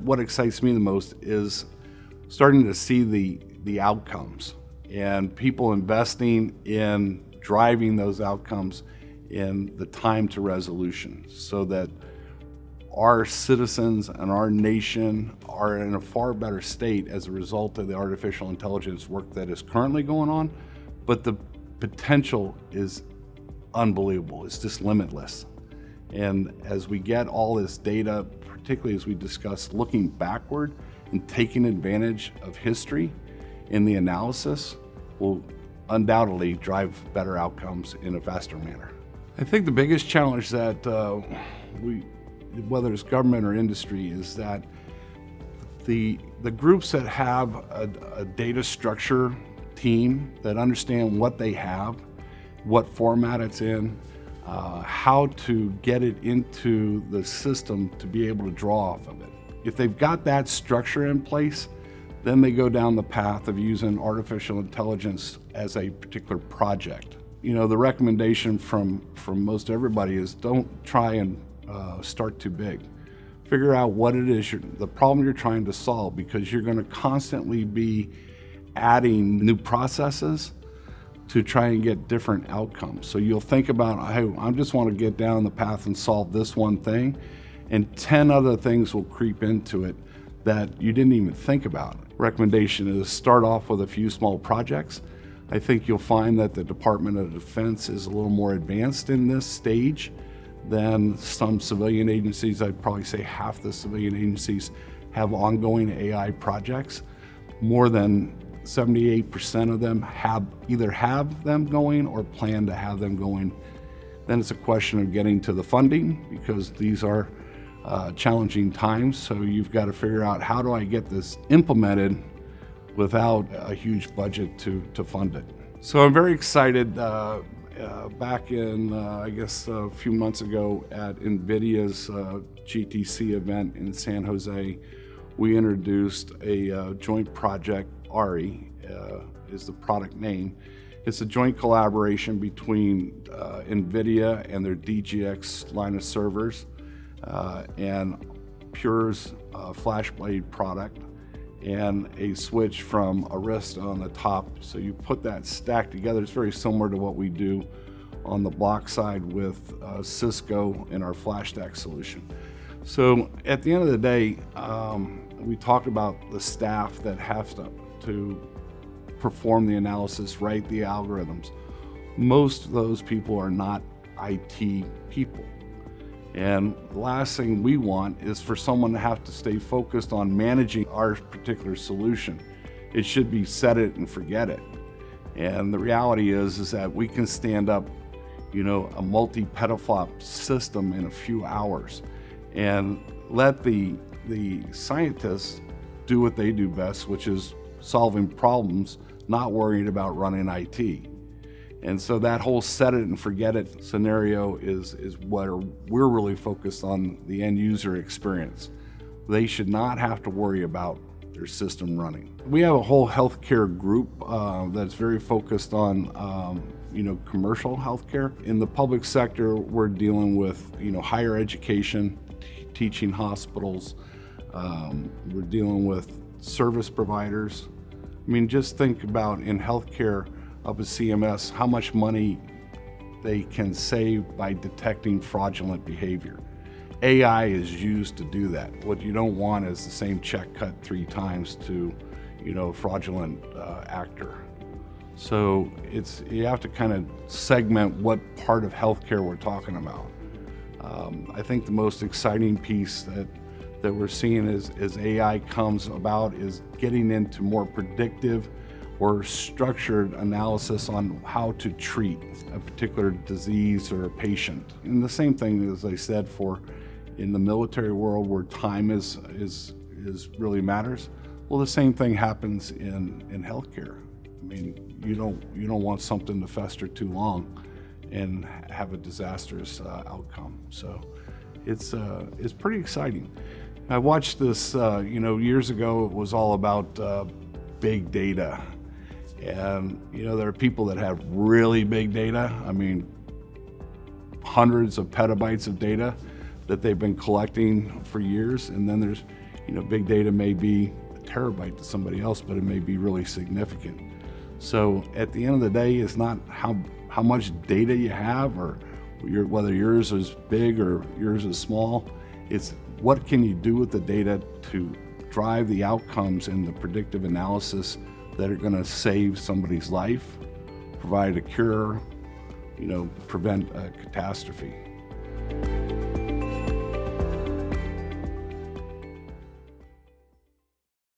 what excites me the most is starting to see the outcomes and people investing in driving those outcomes in the time to resolution, so that our citizens and our nation are in a far better state as a result of the artificial intelligence work that is currently going on. But the potential is unbelievable. It's just limitless. And as we get all this data, particularly as we discuss looking backward and taking advantage of history in the analysis, will undoubtedly drive better outcomes in a faster manner. I think the biggest challenge that whether it's government or industry, is that the groups that have a data structure team that understand what they have, what format it's in, how to get it into the system to be able to draw off of it. If they've got that structure in place, then they go down the path of using artificial intelligence as a particular project. You know, the recommendation from most everybody is don't try and start too big. Figure out what it is, the problem you're trying to solve, because you're going to constantly be adding new processes to try and get different outcomes. So you'll think about, hey, I just want to get down the path and solve this one thing, and 10 other things will creep into it that you didn't even think about. Recommendation is start off with a few small projects. I think you'll find that the Department of Defense is a little more advanced in this stage than some civilian agencies. I'd probably say half the civilian agencies have ongoing AI projects. More than 78% of them either have them going or plan to have them going. Then it's a question of getting to the funding, because these are challenging times. So you've got to figure out, how do I get this implemented without a huge budget to fund it? So I'm very excited. Back in, I guess a few months ago at NVIDIA's GTC event in San Jose, we introduced a joint project. ARI is the product name. It's a joint collaboration between NVIDIA and their DGX line of servers and Pure's FlashBlade product, and a switch from Arista on the top. So you put that stack together. It's very similar to what we do on the block side with Cisco in our FlashStack solution. So at the end of the day, we talked about the staff that have to perform the analysis, write the algorithms. Most of those people are not IT people. And the last thing we want is for someone to have to stay focused on managing our particular solution. It should be set it and forget it. And the reality is that we can stand up, you know, a multi-petaflop system in a few hours and let the scientists do what they do best, which is solving problems, not worrying about running IT. And so that whole set it and forget it scenario is where we're really focused on, the end user experience. They should not have to worry about their system running. We have a whole healthcare group that's very focused on commercial healthcare. In the public sector, we're dealing with higher education, teaching hospitals. We're dealing with service providers. I mean, just think about in healthcare, up at CMS, how much money they can save by detecting fraudulent behavior. AI is used to do that. What you don't want is the same check cut 3 times to, a fraudulent actor. So you have to kind of segment what part of healthcare we're talking about. I think the most exciting piece that we're seeing as AI comes about is getting into more predictive or structured analysis on how to treat a particular disease or a patient. And the same thing, as I said, for in the military world where time is really matters. Well, the same thing happens in healthcare. I mean, you don't want something to fester too long and have a disastrous outcome. So it's pretty exciting. I watched this, years ago. It was all about big data. And, there are people that have really big data. I mean, hundreds of petabytes of data that they've been collecting for years. And then there's, big data may be a terabyte to somebody else, but it may be really significant. So at the end of the day, it's not how much data you have, or whether yours is big or yours is small. It's what can you do with the data to drive the outcomes and the predictive analysis that are going to save somebody's life, provide a cure, prevent a catastrophe.